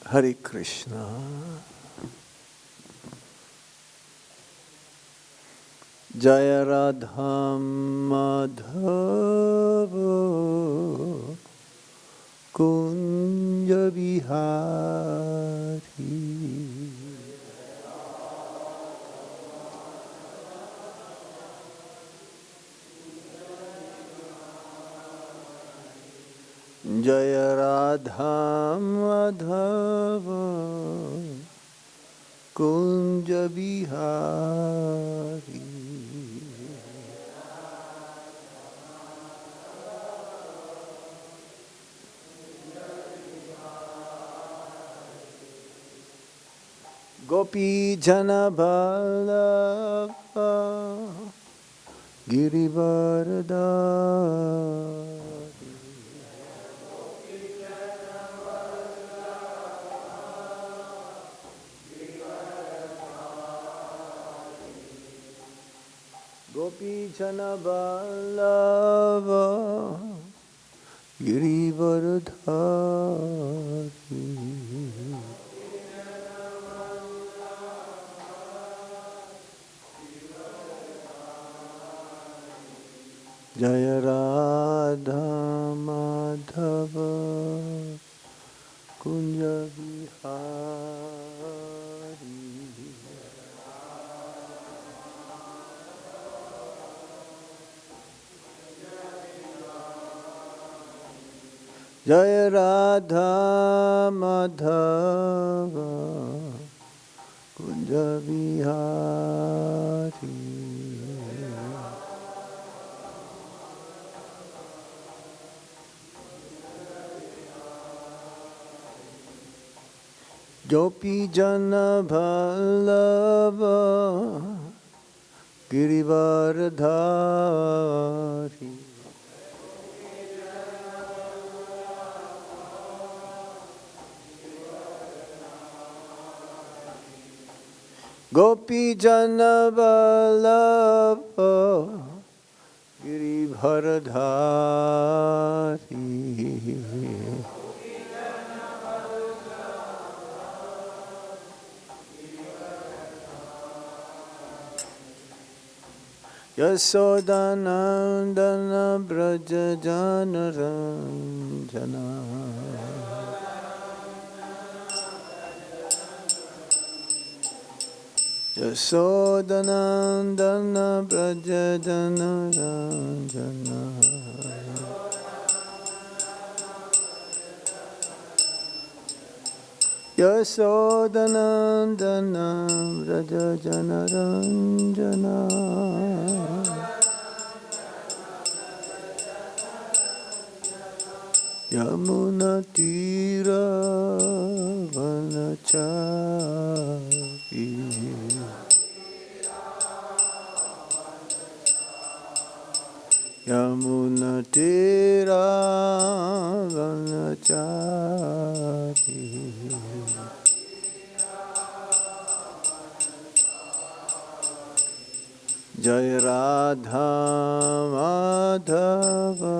Hare Krishna. Jaya Radha Madhava Kunja Vihari. Jaya Radha Madhava Kunja Vihari. Gopi Jana Vallabha Girivardhari. Gopi Jana Vallabha Girivardhari. Jaya Radha Madhava Kunja Vihari. Jaya Radha Madhava Kunja Vihari. Gopi Jana Vallabha Girivardhari. Gopi Jana Vallabha Girivardhari. Yasodanandana Braja Janaranjana. Yasodanandana Braja Janaranjana. Yasodanandana Braja Janaranjana. Yamuna Tira Vanachari. Yamuna Tira Vanachari. Jaya Radha Madhava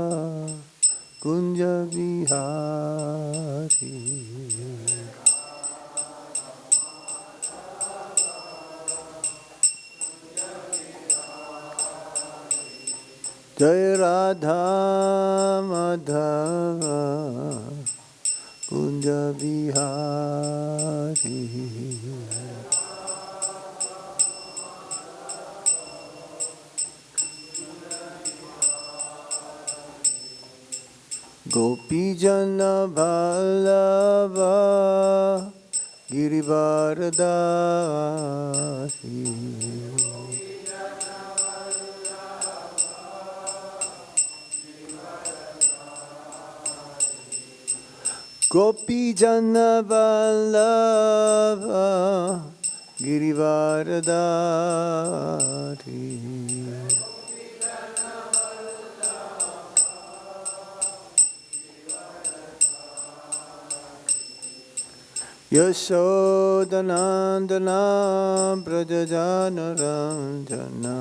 Kunja Vihari. Jaya Radha Madhava Kunja Vihari. Gopi Jana Vallabha Girivardhari. Gopi Jana Vallabha Girivardhari. Yasodanandana Braja Janaranjana.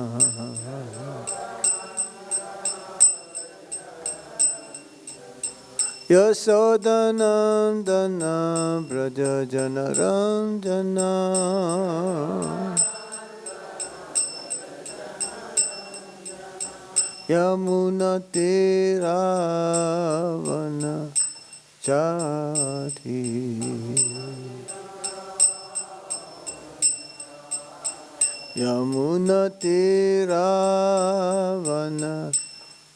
Yasodhanandana Braja Janardana Yamunate-ravana chari Yamunate-ravana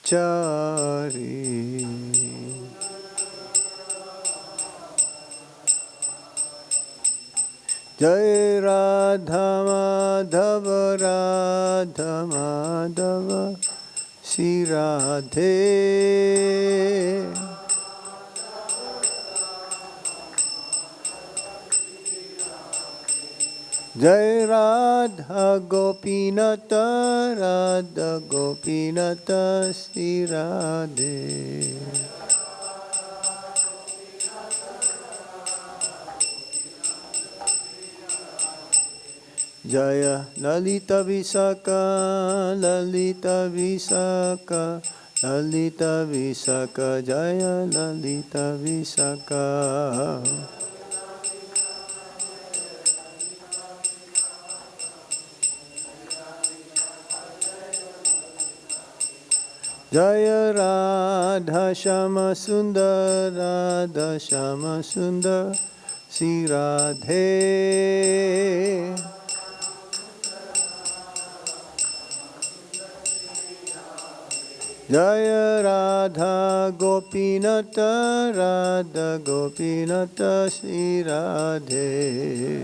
chari Jai Radha Madhava Radha Madhava Shri Radhe Jai Radha Gopinata Radha Gopinata Shri Radhe Jaya Lalita Visaka Lalita Visaka Lalita Visaka Jaya Lalita Visaka Jaya Radha Shama Sundar Radha Shama Sundar Shri Radhe Jaya Radha Gopinata Radha Gopinata Shri Radhe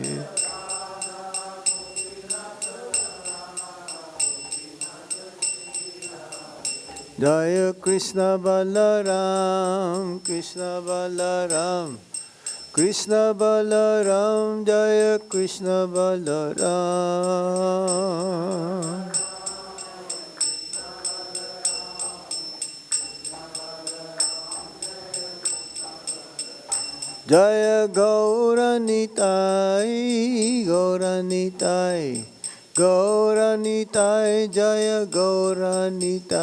Jaya Kṛṣṇa Balaram Kṛṣṇa Balaram Kṛṣṇa Balaram Jaya Kṛṣṇa Balaram Jaya Gauranitai Gauranitai Gauranitai Jaya Gauranitai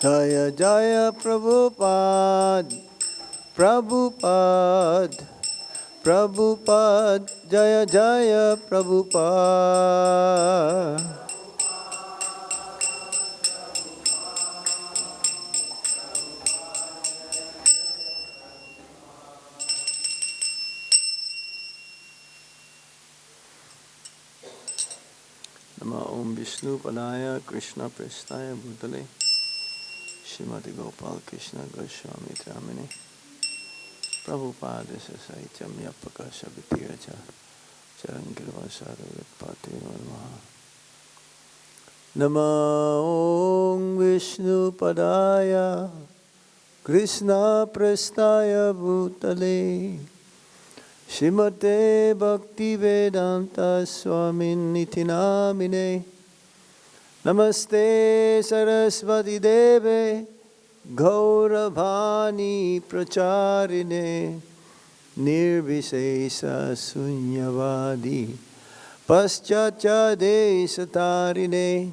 Jaya Jaya Prabhupada Prabhupada Prabhupada Jaya Jaya Prabhupada Om Vishnu Padaya Krishna Prestaya Bhutale Srimati Gopal Krishna Goswami Tramini Prabhupada Saityam Yapakasha Vitiracha Charangirvasara Vipati Valmaha Nama Om Vishnu Padaya Krishna Prestaya Bhutale Srimate Bhakti Vedanta Swami Niti Namine Namaste Saraswati Deve Gauravani Pracharine Nirvisesa Sunyavadi Paschatya Desatarine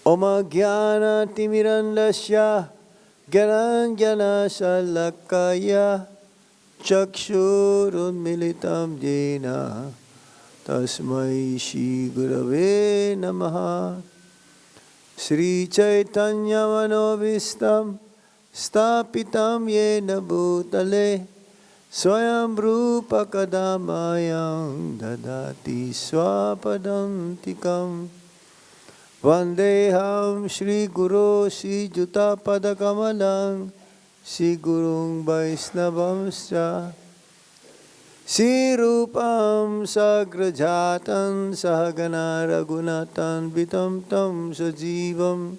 Oma Jnana Timirandasya Gyananjana Shalakaya Chakshurunmilitam Jena Tasmai Shri Gurave Namaha Sri Chaitanya Manovistam Stapitam Yena Bhutale Swayam Rupa Kadamayam Dadati Swapadantikam Vandeham Shri Guru Shri Juta Padakamalang Shri Gurung Vaisnavamscha Shri Rupam Sagrajatan Sahagana Raghunatan Vitam Tam Sajivam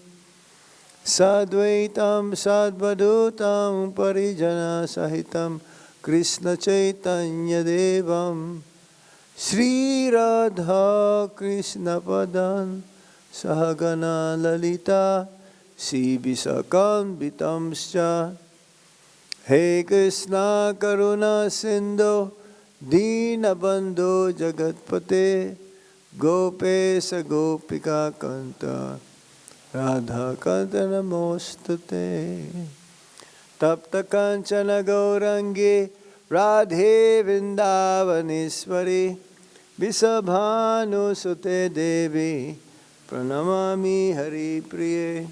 Sadvaitam Sadvadutam Parijana Sahitam Kṛṣṇa Chaitanya Devam Shri Radha Kṛṣṇa Padan Sahagana Lalita Shri Visakam Vitamscha He Kṛṣṇa Karuna Sindhu Dīnabandho Jagatpate Gopesa Gopika Kanta Radha Kanta Namostute Tapta Kanchana Gaurangi Radhe Vrindavaneshwari Visabhanu Sute Devi Pranamami Hari Priye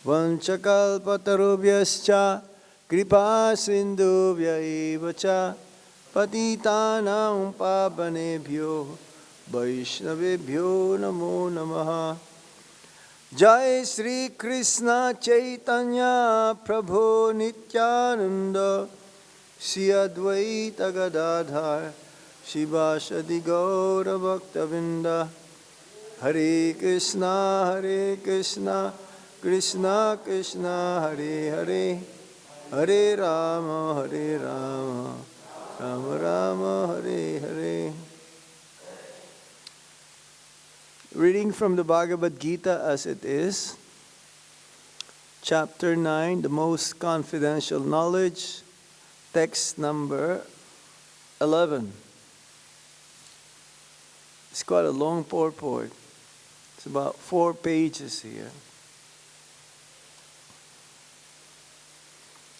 Vanchakalpatarubhyascha Kripa Sindhubhya evacha Patitanam Pavanebhyo Vaishnavebhyo Namo Namaha Jai Shri Kṛṣṇa Chaitanya Prabhu Nityananda Shri Advaita Gadadhar Shivasadi Gaura Bhaktavinda Hare Kṛṣṇa Hare Kṛṣṇa Krishna Krishna Hare Hare Hare Rama Rama Rama Hare Hare. Reading from the Bhagavad Gita as it is, Chapter 9, the most confidential knowledge, text number 11. It's quite a long purport. It's about 4 pages here.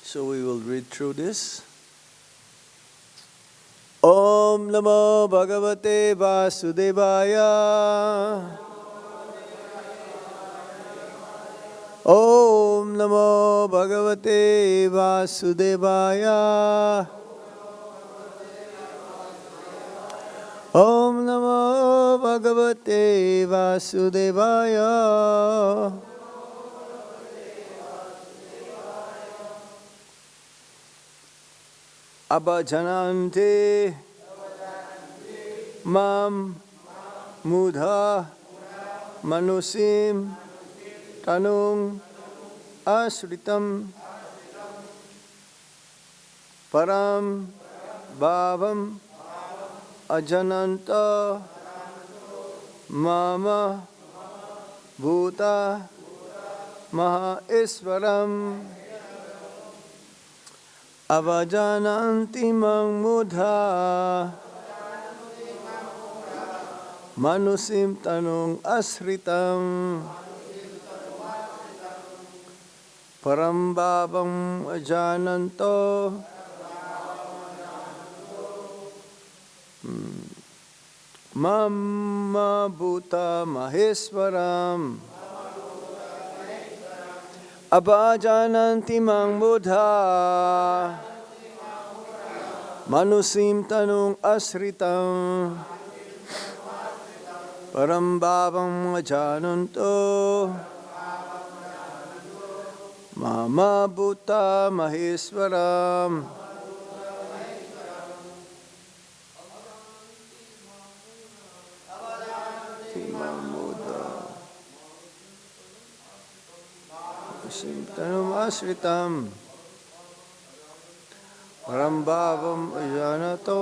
So we will read through this. Om Namo Bhagavate Vasudevaya. Om Namo Bhagavate Vasudevaya. Om Namo Bhagavate Vasudevaya. Avajānanti mam mūḍhā mānuṣīṁ tanum āśritam param bhāvam ajānanto mama bhūta-maheśvaram avajānanti mūḍhā mānuṣīṁ tanum āśritam param bhāvam ajānanto mama bhūta-maheśvaram avajānanti mūḍhā mānuṣīṁ tanum āśritam param bhāvam ajānanto mama bhūta-maheśvaram tanum āśritam param bhāvam ajānanto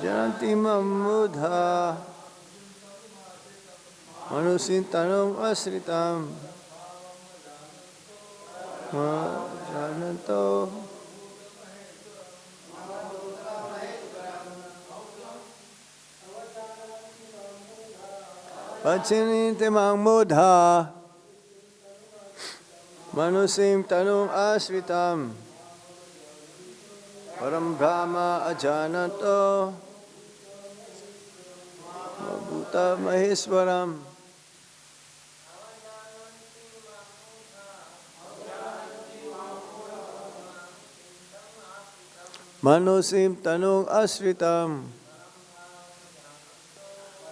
jananti mūḍhā mānuṣīṁ tanum āśritam ajānanto Vaccininte mūḍhā mānuṣīṁ tanum āśritam param brahma ajānanto bhūta-maheśvaram mānuṣīṁ tanum āśritam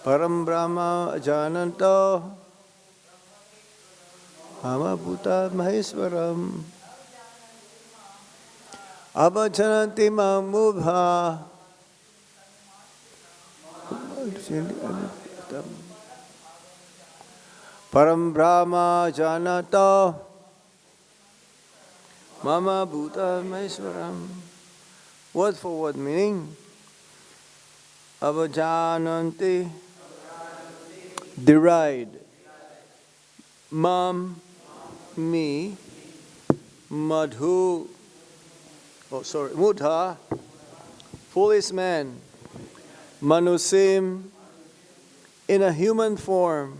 param brahma ajānanto mama bhūta-maheśvaram avajānanti mūḍhā param brahma ajānanto mama bhūta-maheśvaram. Word for word meaning. Avajānanti, deride. Mam, me. Madhu, mūḍhā, foolish man, mānuṣīṁ, in a human form,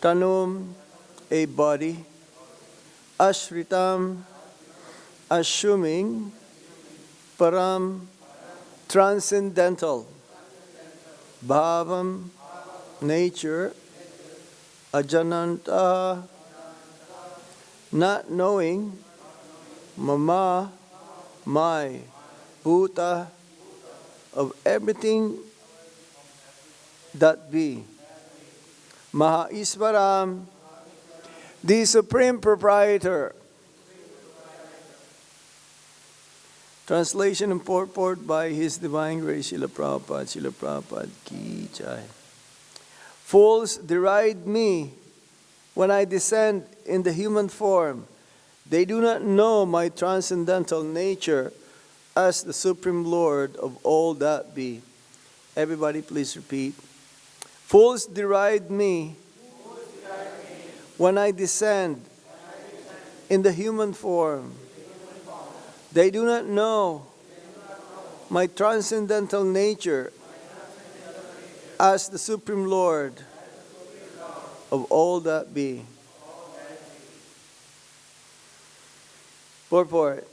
tanum, a body, āśritam, assuming, param, transcendental, bhāvam, nature, ajānantaḥ, not knowing, mama, my, bhūta, of everything that be, mahā-īśvaram, the Supreme Proprietor. Translation and purport by His Divine Grace, Srila Prabhupada ki jai. Fools deride me when I descend in the human form. They do not know my transcendental nature as the Supreme Lord of all that be. Everybody please repeat. Fools deride me when I descend in the human form. They do not know my transcendental nature as the Supreme Lord of all that be. Purport.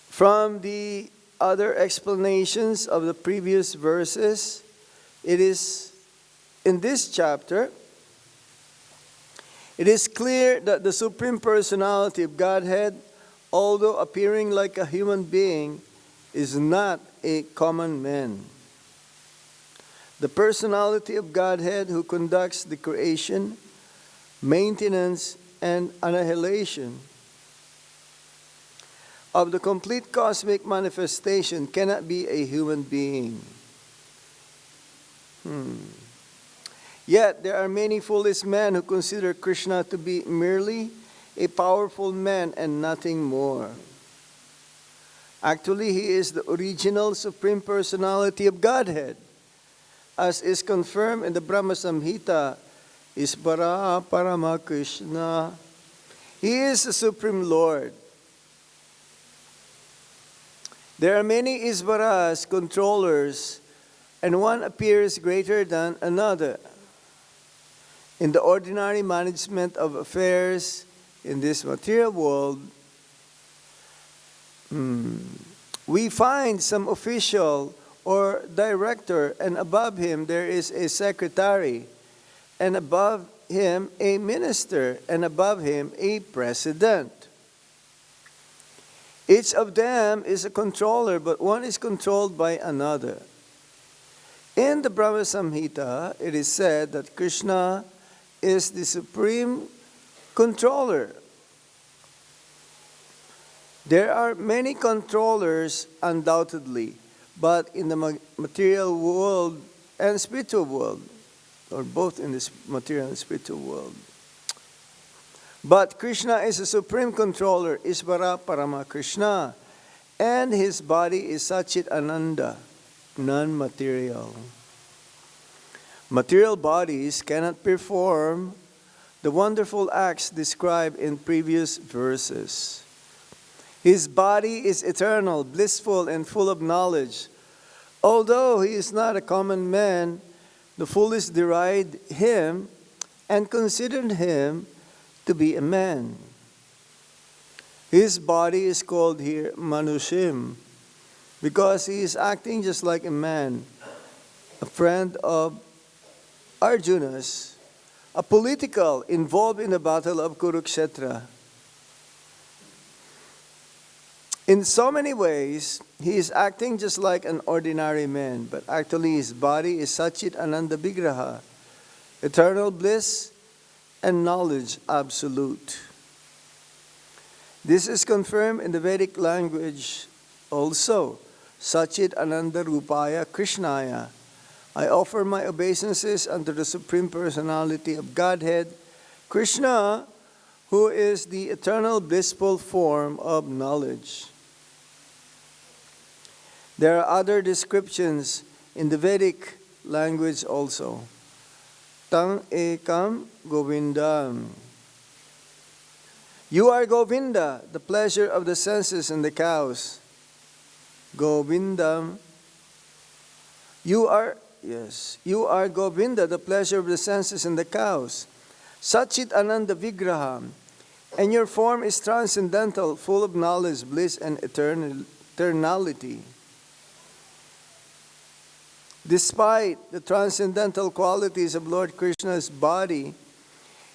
From the other explanations of the previous verses, it is in this chapter, it is clear that the Supreme Personality of Godhead, although appearing like a human being, is not a common man. The personality of Godhead who conducts the creation, maintenance, and annihilation of the complete cosmic manifestation cannot be a human being. Yet there are many foolish men who consider Kṛṣṇa to be merely a powerful man and nothing more. Actually, he is the original Supreme Personality of Godhead, as is confirmed in the Brahma-saṁhitā, īśvaraḥ paramāḥ kṛṣṇa. He is the Supreme Lord. There are many īśvarahs, controllers, and one appears greater than another. In the ordinary management of affairs in this material world, we find some official or director, and above him there is a secretary, and above him a minister, and above him a president. Each of them is a controller, but one is controlled by another. In the Brahma-saṁhitā, it is said that Kṛṣṇa is the supreme controller. There are many controllers, undoubtedly, but in the material world and spiritual world, or both in the material and spiritual world. But Kṛṣṇa is the supreme controller, īśvaraḥ paramāḥ kṛṣṇa, and his body is Satchit Ananda, non-material. Material bodies cannot perform the wonderful acts described in previous verses. His body is eternal, blissful, and full of knowledge. Although he is not a common man, the foolish deride him and considered him to be a man. His body is called here mānuṣīm because he is acting just like a man, a friend of Arjuna's, a political involved in the battle of Kurukshetra. In so many ways, he is acting just like an ordinary man, but actually his body is Satchit Ananda Vigraha, eternal bliss and knowledge absolute. This is confirmed in the Vedic language also. Satchit Ananda Rupaya Kṛṣṇaya. I offer my obeisances unto the Supreme Personality of Godhead, Kṛṣṇa, who is the eternal blissful form of knowledge. There are other descriptions in the Vedic language also. Tang ekam govindam. You are Govinda, the pleasure of the senses and the cows. Govindam. You are Govinda, the pleasure of the senses and the cows. Satchit Ananda Vigraham. And your form is transcendental, full of knowledge, bliss, and eternality. Despite the transcendental qualities of Lord Krishna's body,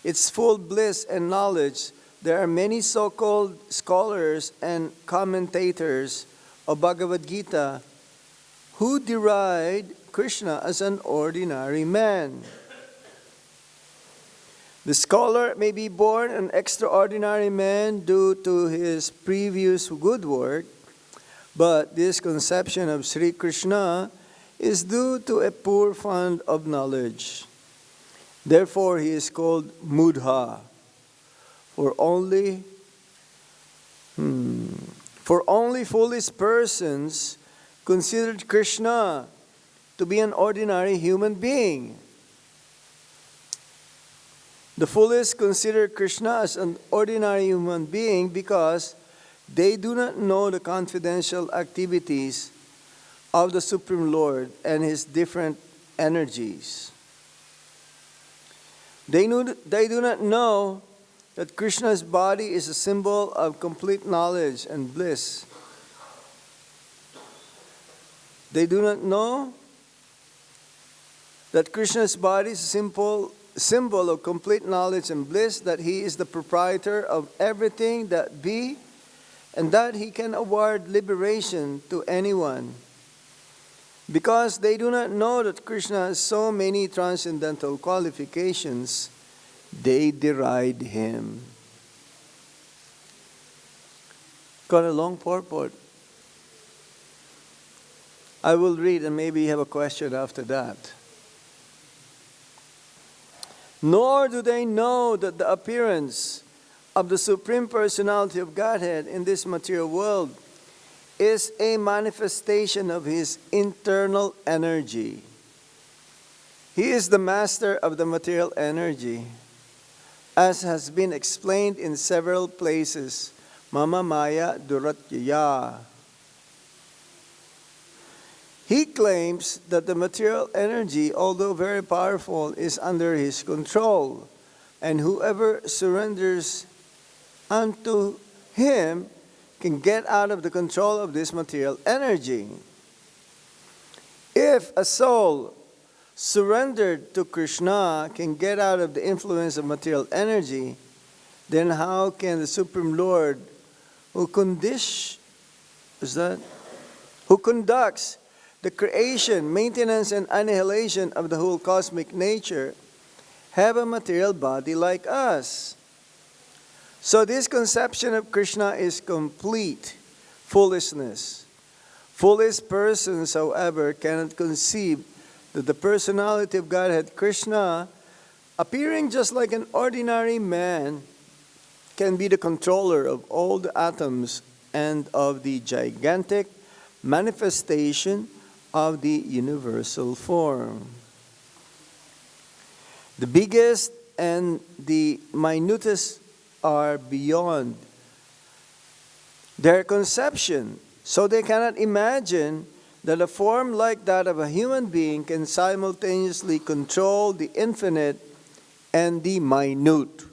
its full bliss and knowledge, there are many so-called scholars and commentators of Bhagavad Gita who deride Kṛṣṇa as an ordinary man. The scholar may be born an extraordinary man due to his previous good work, but this conception of Sri Kṛṣṇa is due to a poor fund of knowledge. Therefore, he is called mūḍhā, for only foolish persons considered Kṛṣṇa to be an ordinary human being. The foolish consider Kṛṣṇa as an ordinary human being because they do not know the confidential activities of the Supreme Lord and His different energies. They do not know that Kṛṣṇa's body is a symbol of complete knowledge and bliss. They do not know that Kṛṣṇa's body is a symbol of complete knowledge and bliss, that He is the proprietor of everything that be, and that He can award liberation to anyone. Because they do not know that Kṛṣṇa has so many transcendental qualifications, they deride Him. Got a long purport. I will read and maybe you have a question after that. Nor do they know that the appearance of the Supreme Personality of Godhead in this material world is a manifestation of His internal energy. He is the master of the material energy, as has been explained in several places. Mama Maya Duratyaya. He claims that the material energy, although very powerful, is under his control, and whoever surrenders unto him can get out of the control of this material energy. If a soul surrendered to Kṛṣṇa can get out of the influence of material energy, then how can the Supreme Lord, who conducts the creation, maintenance, and annihilation of the whole cosmic nature, have a material body like us? So this conception of Kṛṣṇa is complete foolishness. Foolish persons, however, cannot conceive that the personality of Godhead, Kṛṣṇa, appearing just like an ordinary man, can be the controller of all the atoms and of the gigantic manifestation of the universal form. The biggest and the minutest are beyond their conception, so they cannot imagine that a form like that of a human being can simultaneously control the infinite and the minute.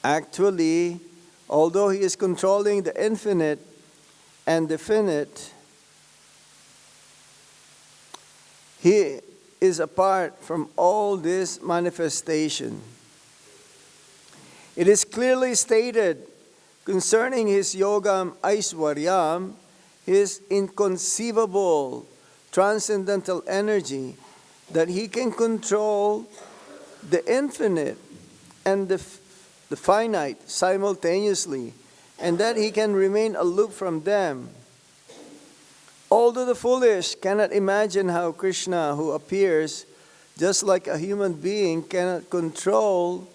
Actually, although He is controlling the infinite and the finite, He is apart from all this manifestation. It is clearly stated concerning His yogam īśvaram, His inconceivable transcendental energy, that He can control the infinite and the finite simultaneously, and that He can remain aloof from them. Although the foolish cannot imagine how Kṛṣṇa, who appears just like a human being, cannot control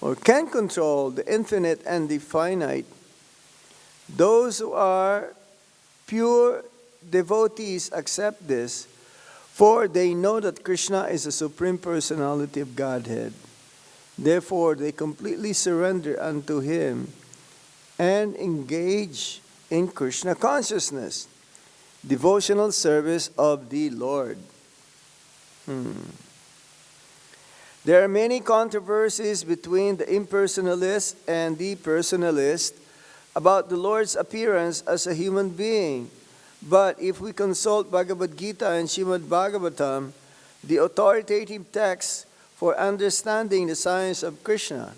or can control the infinite and the finite, those who are pure devotees accept this, for they know that Kṛṣṇa is the Supreme Personality of Godhead. Therefore, they completely surrender unto Him and engage in Kṛṣṇa consciousness, devotional service of the Lord. There are many controversies between the impersonalist and the personalist about the Lord's appearance as a human being. But if we consult Bhagavad Gita and Śrīmad Bhagavatam, the authoritative texts for understanding the science of Kṛṣṇa,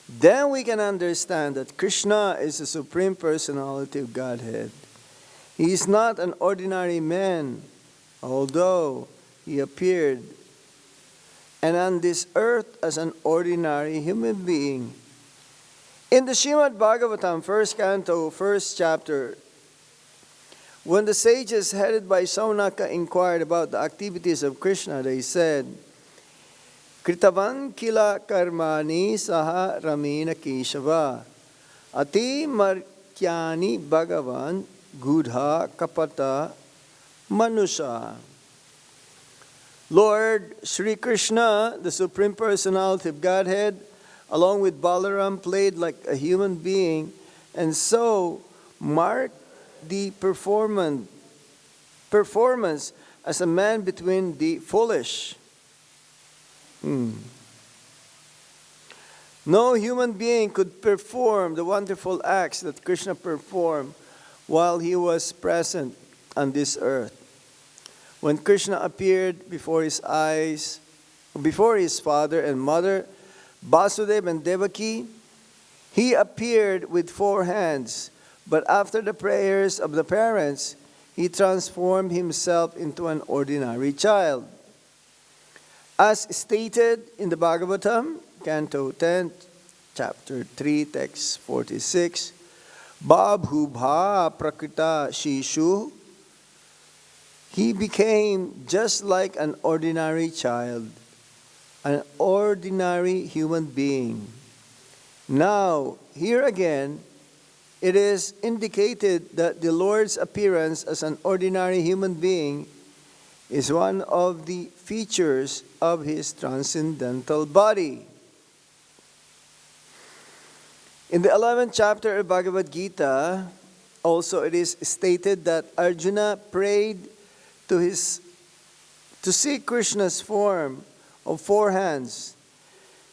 then we can understand that Kṛṣṇa is the Supreme Personality of Godhead. He is not an ordinary man, although He appeared and on this earth as an ordinary human being. In the Śrīmad Bhagavatam, 1st canto, 1st chapter, when the sages headed by Saunaka inquired about the activities of Kṛṣṇa, they said, Kritavan kila karmani saha ramena keshava ati martyani bhagavan gudha kapata manusha. Lord Sri Kṛṣṇa, the Supreme Personality of Godhead, along with Balaram, played like a human being, and so marked the performance as a man between the foolish. No human being could perform the wonderful acts that Kṛṣṇa performed while He was present on this earth. When Kṛṣṇa appeared before His eyes, before His father and mother, Vasudeva and Devaki, He appeared with 4 hands, but after the prayers of the parents, He transformed Himself into an ordinary child. As stated in the Bhagavatam, Canto 10, Chapter 3, Text 46, Bhūḍhā prakrita shishu, He became just like an ordinary child, an ordinary human being. Now, here again, it is indicated that the Lord's appearance as an ordinary human being is one of the features of His transcendental body. In the 11th chapter of Bhagavad Gita, also it is stated that Arjuna prayed to see Kṛṣṇa's form of 4 hands,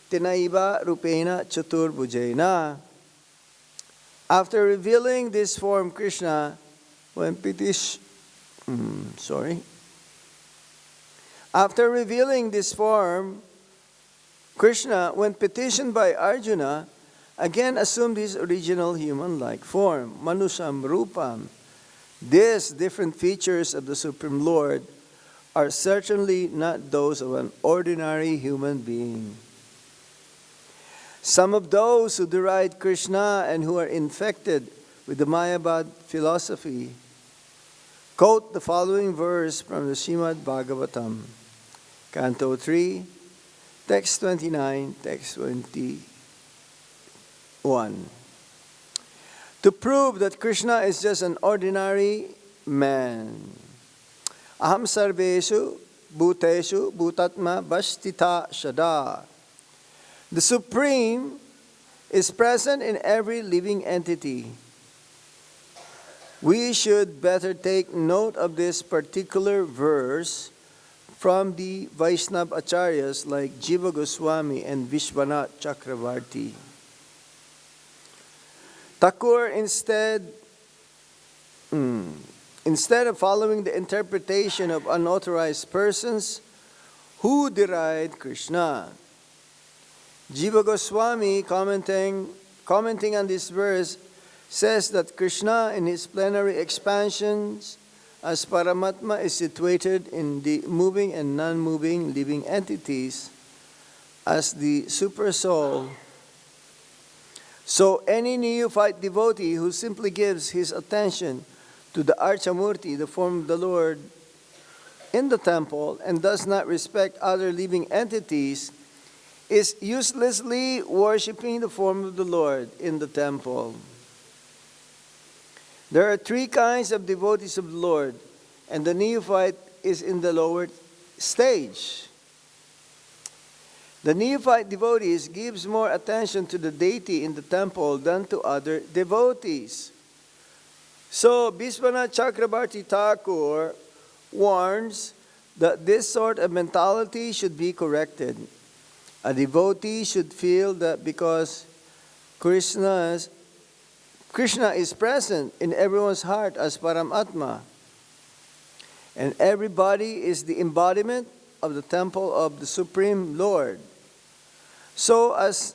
Tinaiva Rupena Chaturbhujena. After revealing this form, Kṛṣṇa, After revealing this form, Kṛṣṇa, when petitioned by Arjuna, again assumed his original human-like form, Manuṣīṁ Rūpam. These different features of the Supreme Lord are certainly not those of an ordinary human being. Some of those who deride Kṛṣṇa and who are infected with the Mayavad philosophy quote the following verse from the Śrīmad Bhagavatam, Canto 3, Text 29, Text 21. To prove that Kṛṣṇa is just an ordinary man. Aham sarveshu bhūteshu bhūtatma vasthita shada. The Supreme is present in every living entity. We should better take note of this particular verse from the Vaishnava Acharyas like Jiva Goswami and Vishwanath Chakravarti. Thakur instead of following the interpretation of unauthorized persons who deride Kṛṣṇa, Jiva Goswami, commenting on this verse, says that Kṛṣṇa in His plenary expansions as Paramatma is situated in the moving and non-moving living entities as the Super Soul. So any neophyte devotee who simply gives his attention to the Archamurti, the form of the Lord, in the temple and does not respect other living entities is uselessly worshipping the form of the Lord in the temple. There are 3 kinds of devotees of the Lord, and the neophyte is in the lower stage. The neophyte devotees gives more attention to the deity in the temple than to other devotees. So, Vishwanath Chakrabarti Thakur warns that this sort of mentality should be corrected. A devotee should feel that because Kṛṣṇa is present in everyone's heart as Paramatma, and everybody is the embodiment of the temple of the Supreme Lord. So as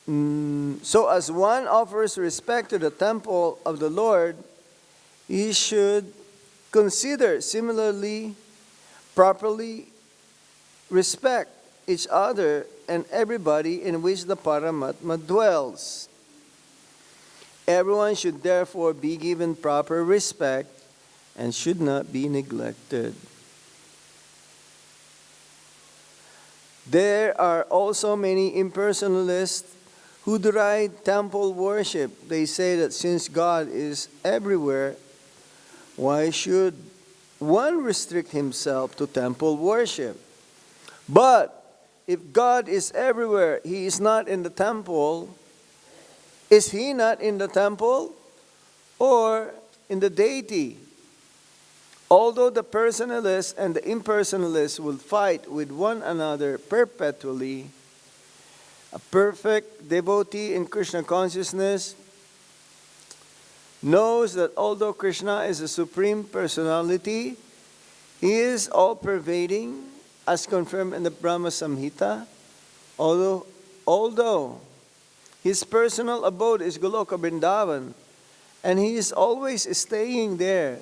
one offers respect to the temple of the Lord, he should consider similarly, properly respect each other and everybody in which the Paramatma dwells. Everyone should therefore be given proper respect and should not be neglected. There are also many impersonalists who deride temple worship. They say that since God is everywhere, why should one restrict himself to temple worship? But if God is everywhere, he is not in the temple. Is he not in the temple or in the deity? Although the personalists and the impersonalists will fight with one another perpetually, a perfect devotee in Kṛṣṇa consciousness knows that although Kṛṣṇa is the Supreme Personality, he is all-pervading, as confirmed in the Brahma-saṁhitā. Although his personal abode is Goloka Vrindavan, and he is always staying there,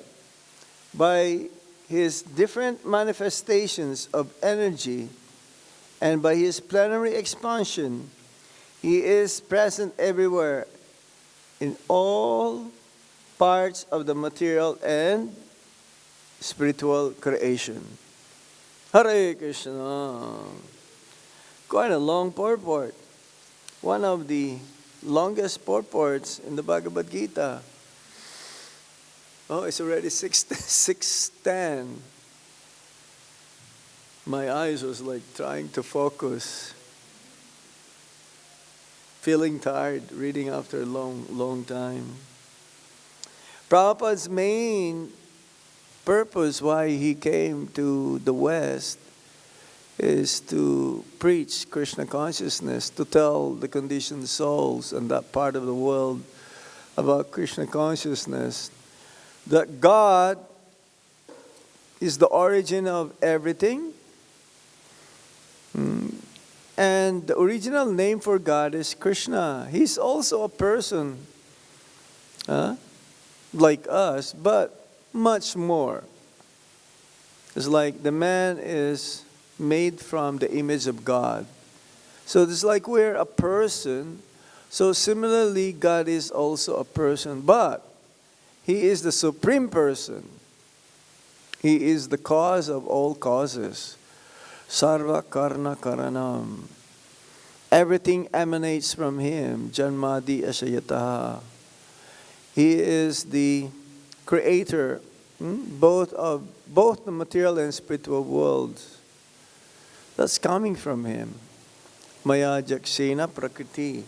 by his different manifestations of energy and by his plenary expansion, he is present everywhere in all parts of the material and spiritual creation. Hare Krishna. Quite a long purport. One of the longest purports in the Bhagavad Gita. Oh, it's already 6:10. My eyes was like trying to focus. Feeling tired, reading after a long time. Prabhupada's main purpose why he came to the West is to preach Kṛṣṇa consciousness, to tell the conditioned souls in that part of the world about Kṛṣṇa consciousness, that God is the origin of everything. And the original name for God is Kṛṣṇa. He's also a person, like us, but much more. It's like the man is made from the image of God. So it's like we're a person. So similarly, God is also a person, but he is the Supreme Person. He is the cause of all causes. Sarva karna karanam. Everything emanates from him. Janmadi asayataha. He is the creator, both the material and spiritual worlds. That's coming from him. Maya jakshena prakriti.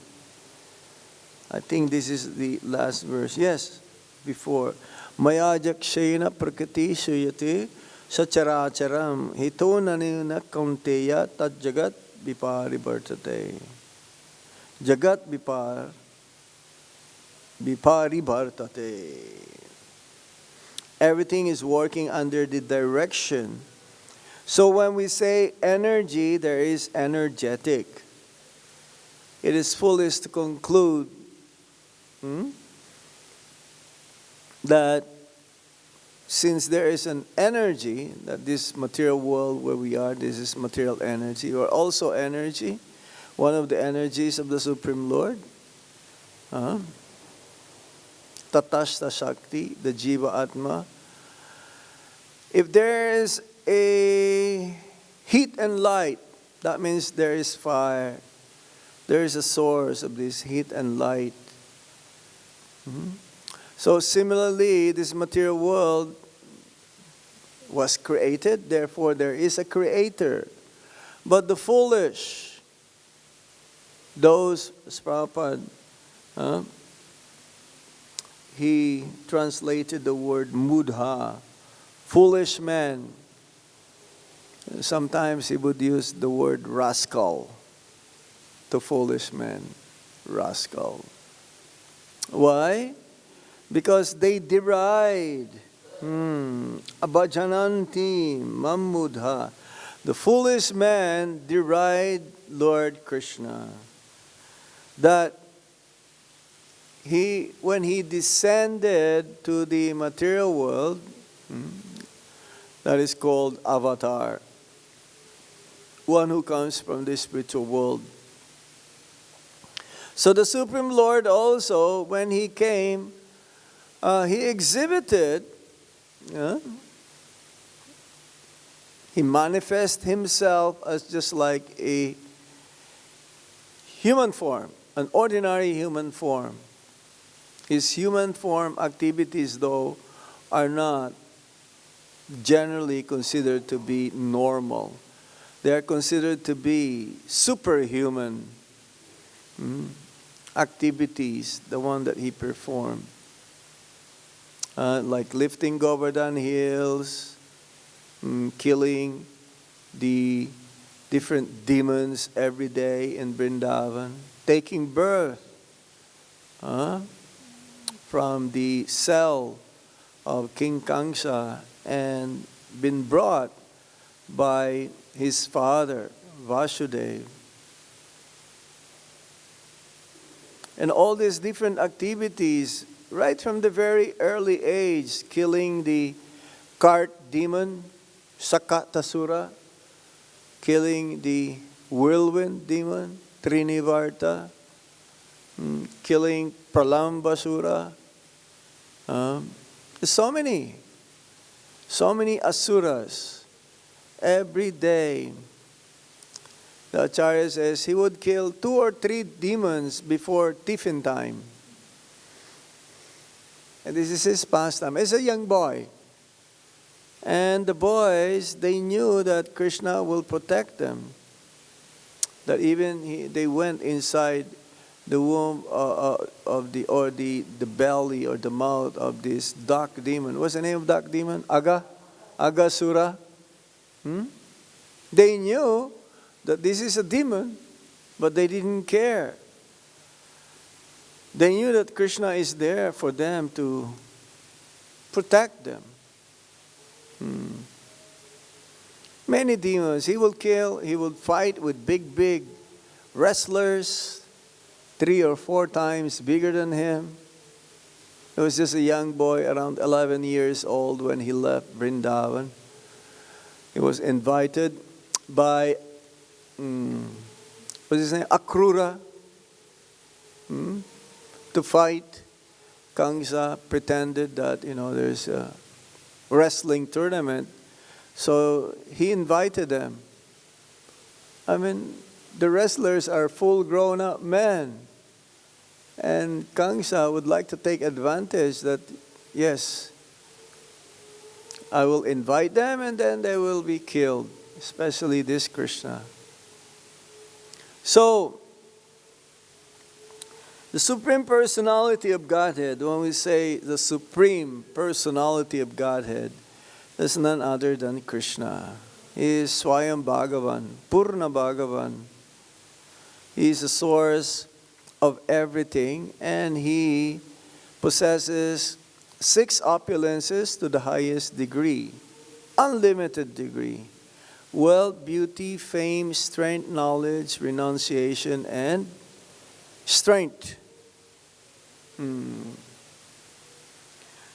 I think this is the last verse. Yes, before. Maya jakshena prakriti suyate sacharacharam hito nanina kaunteya tad jagat viparivartate. Jagat viparivartate. Everything is working under the direction. So when we say energy, there is energetic. It is foolish to conclude that since there is an energy, that this material world where we are, this is material energy, or also energy, one of the energies of the Supreme Lord, Tatashta Shakti, the Jiva Atma. If there is a heat and light, that means there is fire. There is a source of this heat and light. So similarly, this material world was created, therefore there is a creator. But the foolish Those, as Prabhupada, he translated the word mūḍhā, foolish man. Sometimes he would use the word rascal to foolish men, rascal. Why? Because they deride avajānanti mūḍhā. The foolish man deride Lord Kṛṣṇa. That when he descended to the material world, that is called avatar, one who comes from the spiritual world. So the Supreme Lord also, when he came, he exhibited, he manifested himself as just like a human form, an ordinary human form. His human form activities, though, are not generally considered to be normal. They are considered to be superhuman activities, the one that he performed. Like lifting Govardhan hills, killing the different demons every day in Vrindavan, taking birth from the cell of King Kṛṣṇa and been brought by his father, Vasudeva. And all these different activities, right from the very early age, killing the cart demon, Sakatasura, killing the whirlwind demon, Trinivarta, killing Pralambasura. So many asuras. Every day, the Acharya says he would kill 2 or 3 demons before tiffin time. And this is his pastime. As a young boy. And the boys, they knew that Kṛṣṇa will protect them. That even they went inside the womb of the belly or the mouth of this dark demon. What's the name of dark demon? Agasura. They knew that this is a demon, but they didn't care. They knew that Kṛṣṇa is there for them to protect them. Many demons. He will kill, he will fight with big wrestlers, 3 or 4 times bigger than him. He was just a young boy, around 11 years old when he left Vrindavan. He was invited by, what's his name? Akrura, to fight. Kṛṣṇa pretended that, there's a wrestling tournament. So he invited them. The wrestlers are full grown up men. And Kṛṣṇa would like to take advantage that, yes, I will invite them and then they will be killed, especially this Kṛṣṇa. So, the Supreme Personality of Godhead, when we say the Supreme Personality of Godhead, is none other than Kṛṣṇa. He is Swayam Bhagavan, Purna Bhagavan. He is the source of everything, and he possesses 6 opulences to the highest degree, unlimited degree: wealth, beauty, fame, strength, knowledge, renunciation, and strength.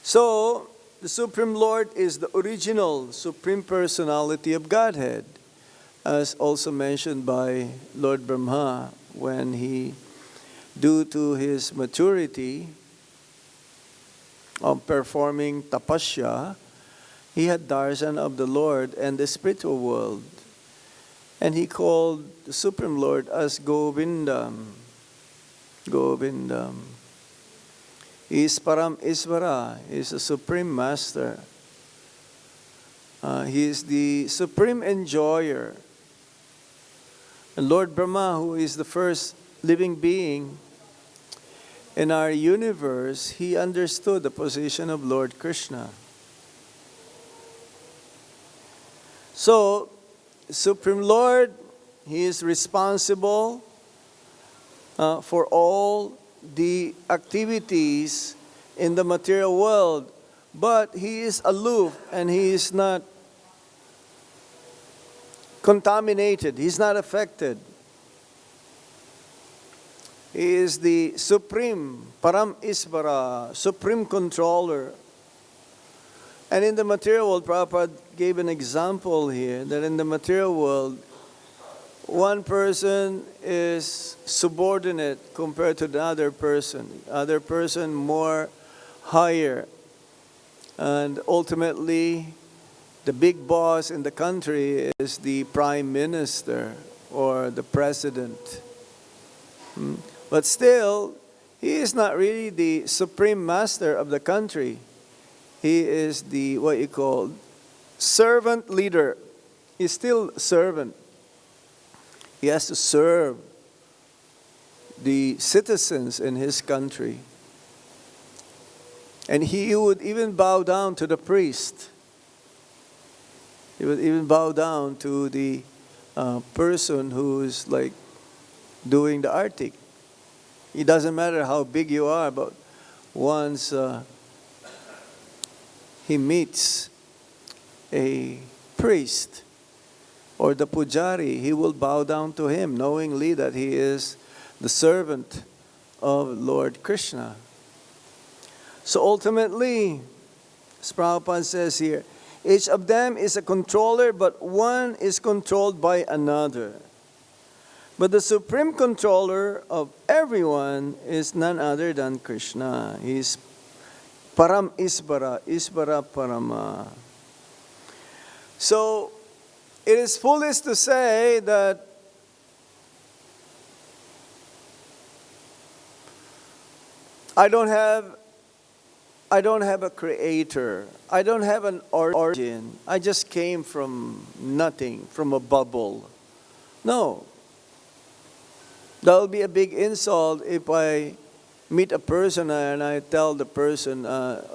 So, the Supreme Lord is the original Supreme Personality of Godhead, as also mentioned by Lord Brahma when he, due to his maturity of performing tapasya, he had darshan of the Lord and the spiritual world. And he called the Supreme Lord as Govindam. Govindam. He is param īśvaraḥ. He is the Supreme Master. He is the Supreme Enjoyer. And Lord Brahma, who is the first living being in our universe, he understood the position of Lord Kṛṣṇa. So, Supreme Lord, he is responsible for all the activities in the material world, but he is aloof and he is not contaminated, he's not affected. He is the supreme param īśvaraḥ, supreme controller. And in the material world, Prabhupada gave an example here that in the material world, one person is subordinate compared to the other person more higher. And ultimately, the big boss in the country is the prime minister or the president. But still, he is not really the supreme master of the country. He is the, what you call, servant leader. He's still servant. He has to serve the citizens in his country. And he would even bow down to the priest. He would even bow down to the person who is like doing the artik. It doesn't matter how big you are, but once he meets a priest or the pujari, he will bow down to him, knowingly that he is the servant of Lord Kṛṣṇa. So ultimately, as Prabhupada says here, each of them is a controller, but one is controlled by another. But the supreme controller of everyone is none other than Kṛṣṇa. He is param īśvaraḥ, īśvaraḥ paramaḥ. So, it is foolish to say that I don't have a creator. I don't have an origin. I just came from nothing, from a bubble. No. That will be a big insult if I meet a person and I tell the person,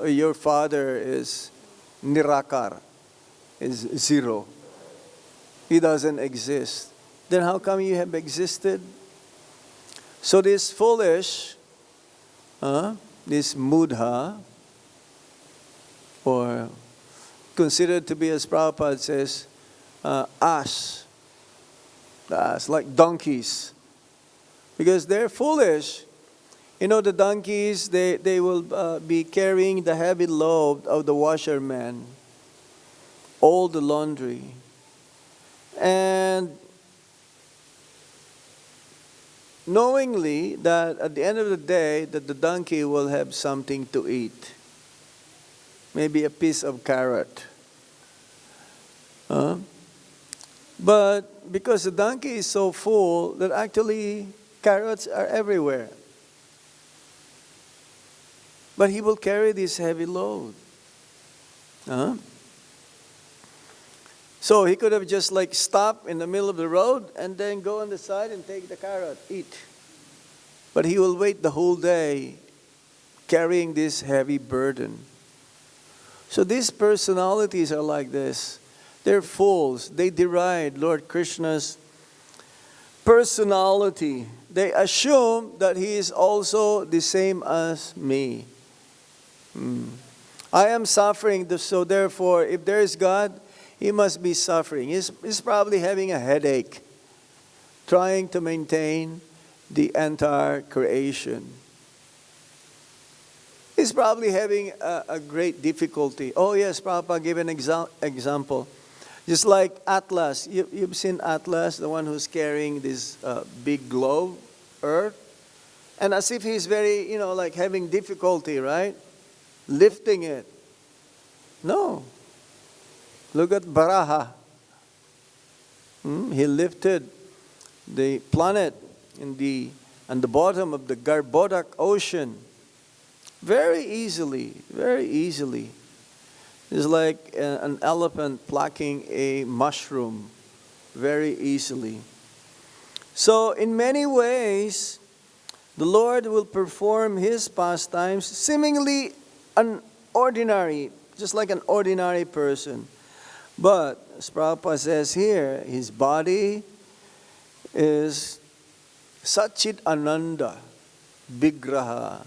your father is nirakar, is zero. He doesn't exist. Then how come you have existed? So this foolish, this mūḍhā, or considered to be, as Prabhupada says, ass, like donkeys. Because they're foolish. You know, the donkeys, they will be carrying the heavy load of the washerman, all the laundry. And knowingly that at the end of the day, that the donkey will have something to eat. Maybe a piece of carrot. But because the donkey is so full that actually carrots are everywhere. But he will carry this heavy load. So he could have just like stopped in the middle of the road and then go on the side and take the carrot, eat. But he will wait the whole day carrying this heavy burden. So these personalities are like this. They're fools. They deride Lord Kṛṣṇa's personality. They assume that he is also the same as me. I am suffering, so therefore, if there is God, he must be suffering. He's probably having a headache, trying to maintain the entire creation. He's probably having a great difficulty. Oh yes, Prabhupada gave an example. Just like Atlas. You've seen Atlas, the one who's carrying this big globe, Earth. And as if he's very, like having difficulty, right? Lifting it. No. Look at Varaha. He lifted the planet on the bottom of the Garbhodak ocean very easily, very easily. It's like an elephant plucking a mushroom very easily. So in many ways, the Lord will perform His pastimes seemingly ordinary, just like an ordinary person. But, as Prabhupada says here, His body is Satchit Ananda Vigraha.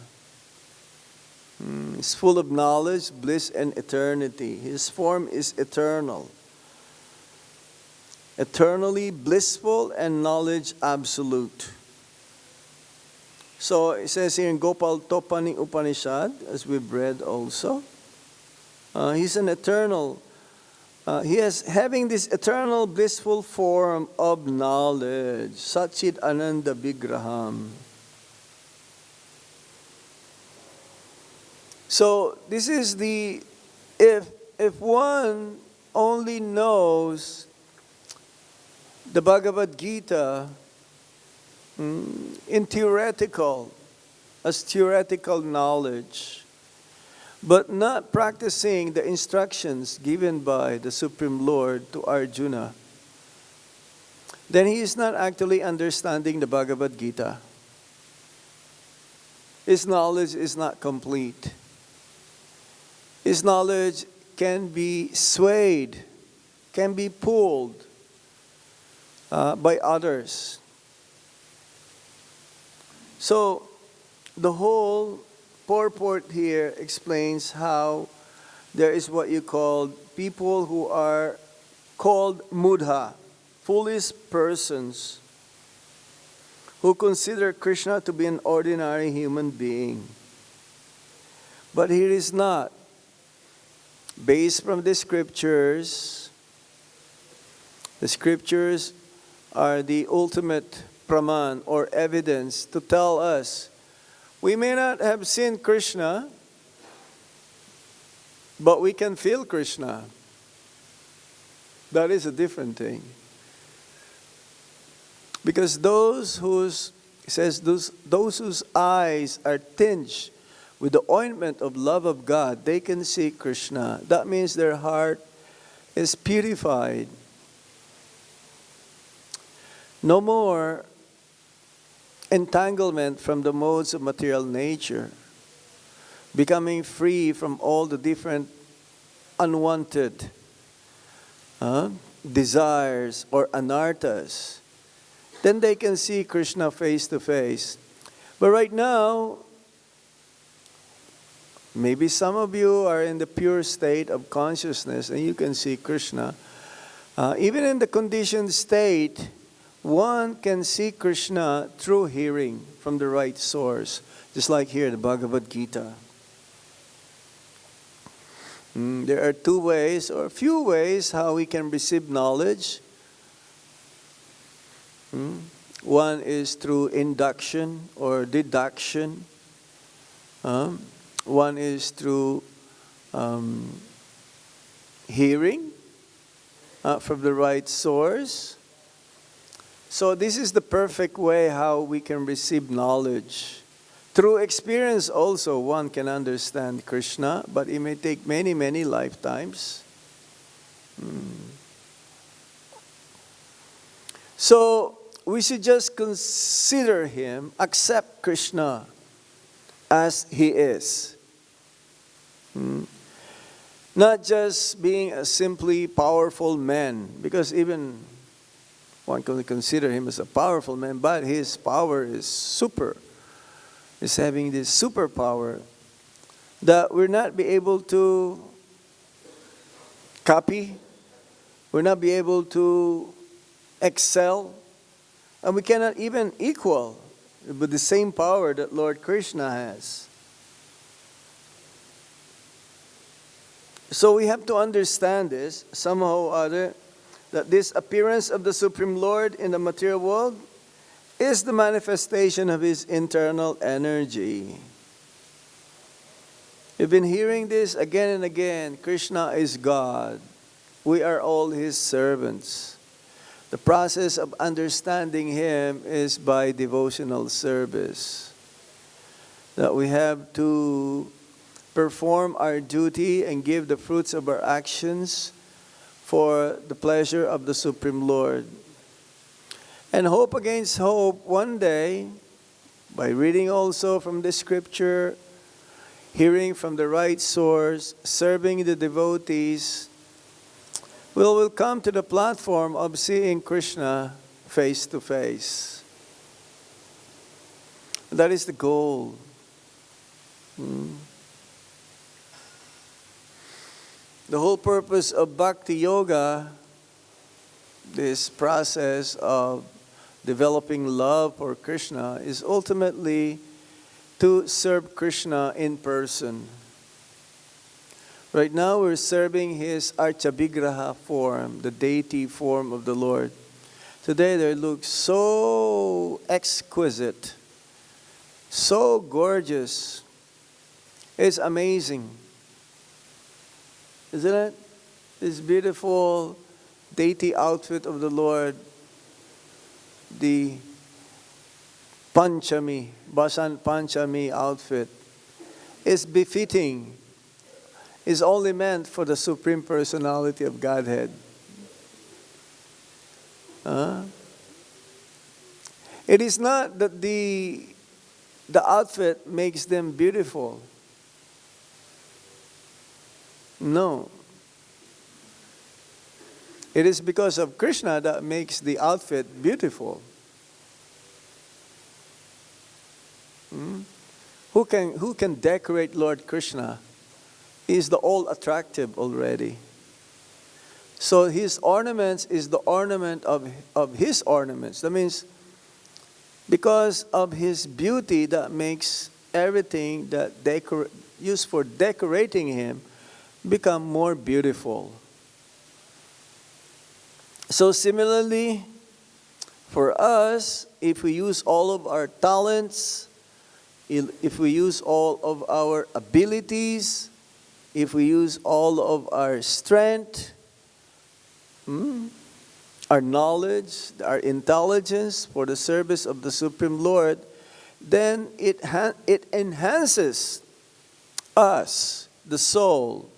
It's full of knowledge, bliss, and eternity. His form is eternal. Eternally blissful and knowledge absolute. So it says here in Gopal Topani Upanishad, as we've read also, He's an eternal, He is having this eternal blissful form of knowledge, Satchit Ananda Vigraham. So this is the, if one only knows the Bhagavad Gita in as theoretical knowledge, but not practicing the instructions given by the Supreme Lord to Arjuna, then he is not actually understanding the Bhagavad Gita. His knowledge is not complete. His knowledge can be swayed, can be pulled by others. So, the whole purport here explains how there is what you call people who are called mūḍhā, foolish persons, who consider Kṛṣṇa to be an ordinary human being. But he is not. Based from the scriptures are the ultimate praman or evidence to tell us we may not have seen Kṛṣṇa, but we can feel Kṛṣṇa. That is a different thing. Because those whose eyes are tinged with the ointment of love of God, they can see Kṛṣṇa. That means their heart is purified. No more entanglement from the modes of material nature, becoming free from all the different unwanted desires or anarthas. Then they can see Kṛṣṇa face to face. But right now, maybe some of you are in the pure state of consciousness and you can see Kṛṣṇa. Even in the conditioned state, one can see Kṛṣṇa through hearing from the right source. Just like here, the Bhagavad Gita. There are two ways or a few ways how we can receive knowledge. One is through induction or deduction. One is through hearing from the right source. So this is the perfect way how we can receive knowledge. Through experience also one can understand Kṛṣṇa, but it may take many, many lifetimes. So we should just consider him, accept Kṛṣṇa as he is. Not just being a simply powerful man, because even one can consider him as a powerful man, but his power is super. He's having this superpower that we'll not be able to copy, we'll not be able to excel, and we cannot even equal with the same power that Lord Kṛṣṇa has. So we have to understand this somehow or other, that this appearance of the Supreme Lord in the material world is the manifestation of His internal energy. You've been hearing this again and again. Kṛṣṇa is God. We are all His servants. The process of understanding Him is by devotional service. That we have to perform our duty and give the fruits of our actions for the pleasure of the Supreme Lord. And hope against hope, one day, by reading also from the scripture, hearing from the right source, serving the devotees, we will come to the platform of seeing Kṛṣṇa face to face. That is the goal. The whole purpose of Bhakti Yoga, this process of developing love for Kṛṣṇa, is ultimately to serve Kṛṣṇa in person. Right now we're serving his Archavigraha form, the deity form of the Lord. Today they look so exquisite, so gorgeous. It's amazing. Isn't it? This beautiful deity outfit of the Lord, the Panchami, Basant Panchami outfit, is befitting, is only meant for the Supreme Personality of Godhead. It is not that the outfit makes them beautiful. No. It is because of Kṛṣṇa that makes the outfit beautiful. Who can decorate Lord Kṛṣṇa? He is the all attractive already. So his ornaments is the ornament of his ornaments. That means because of his beauty that makes everything that used for decorating him become more beautiful. So similarly, for us, if we use all of our talents, if we use all of our abilities, if we use all of our strength, our knowledge, our intelligence for the service of the Supreme Lord, then it enhances us, the soul,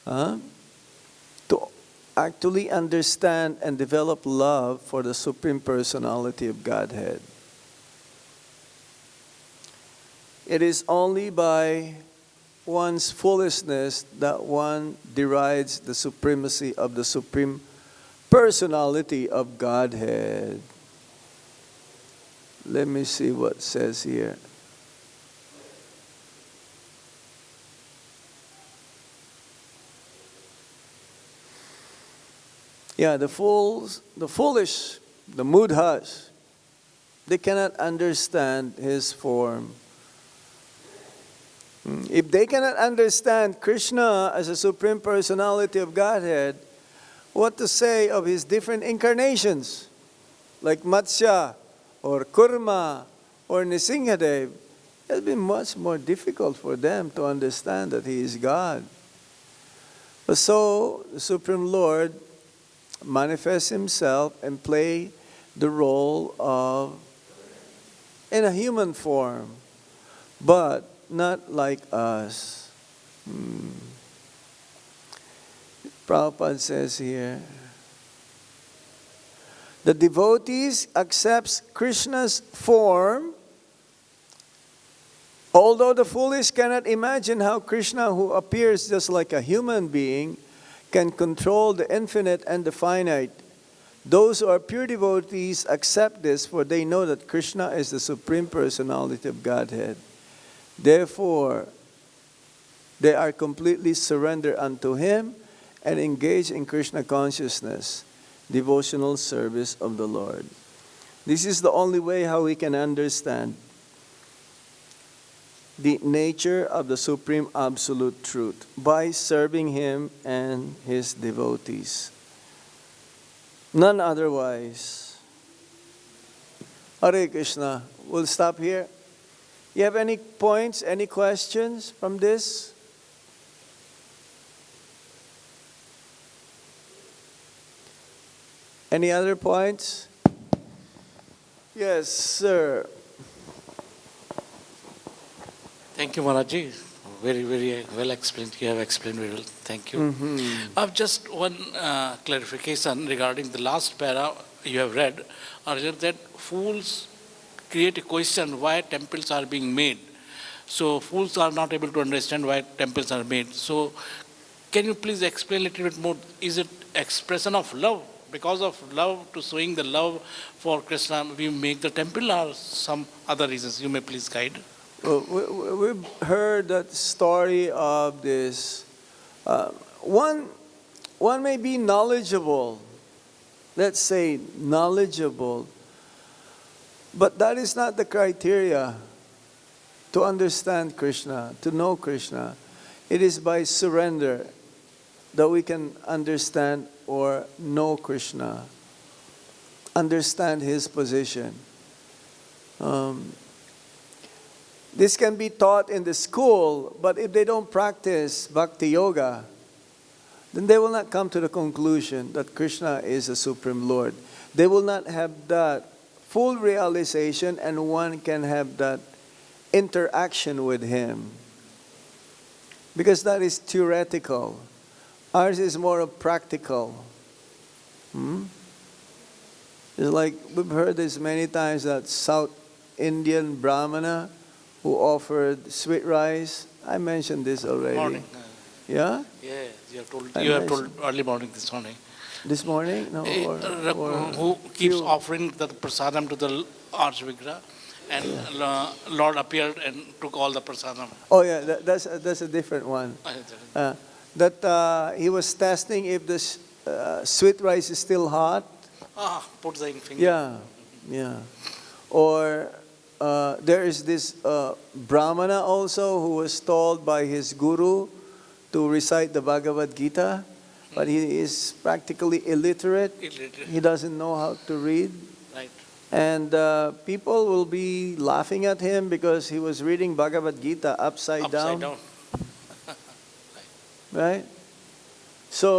to actually understand and develop love for the Supreme Personality of Godhead. It is only by one's foolishness that one derides the supremacy of the Supreme Personality of Godhead. Let me see what it says here. Yeah, the foolish, the mūḍhās, they cannot understand his form. If they cannot understand Kṛṣṇa as a Supreme Personality of Godhead, what to say of his different incarnations, like Matsya, or Kurma, or Nrsimhadev? It has been much more difficult for them to understand that he is God. But so, the Supreme Lord manifests himself and play the role of, in a human form, but not like us. Prabhupada says here, the devotees accepts Kṛṣṇa's form, although the foolish cannot imagine how Kṛṣṇa, who appears just like a human being, can control the infinite and the finite. Those who are pure devotees accept this, for they know that Kṛṣṇa is the Supreme Personality of Godhead. Therefore, they are completely surrendered unto him and engaged in Kṛṣṇa consciousness, devotional service of the Lord. This is the only way how we can understand the nature of the Supreme Absolute Truth, by serving him and his devotees. None otherwise. Hare Krishna. We'll stop here. You have any points, any questions from this? Any other points? Yes, sir. Thank you, Maharaji. Very, very well explained. You have explained very well. Thank you. I have just one clarification regarding the last para you have read earlier, that fools create a question why temples are being made. So fools are not able to understand why temples are made. So can you please explain a little bit more? Is it expression of love? Because of love, to showing the love for Kṛṣṇa, we make the temple, or some other reasons? You may please guide. We've heard that story of this. One may be knowledgeable, let's say knowledgeable, but that is not the criteria to understand Kṛṣṇa, to know Kṛṣṇa. It is by surrender that we can understand or know Kṛṣṇa, understand his position. This can be taught in the school, but if they don't practice bhakti yoga, then they will not come to the conclusion that Kṛṣṇa is the Supreme Lord. They will not have that full realization, and one can have that interaction with him. Because that is theoretical. Ours is more of practical. It's like we've heard this many times, that South Indian Brahmana who offered sweet rice. I mentioned this already. Morning. Yeah? Yeah, you have told early morning this morning. This morning? No. Who keeps offering the prasadam to the Archvigraha, and Lord appeared and took all the prasadam. Oh yeah, that's a different one. That he was testing if the sweet rice is still hot. Put the finger. Yeah. Or there is this Brahmana also who was told by his guru to recite the Bhagavad Gita, but he is practically illiterate. He doesn't know how to read. Right. And people will be laughing at him because he was reading Bhagavad Gita upside down. Right. Right? So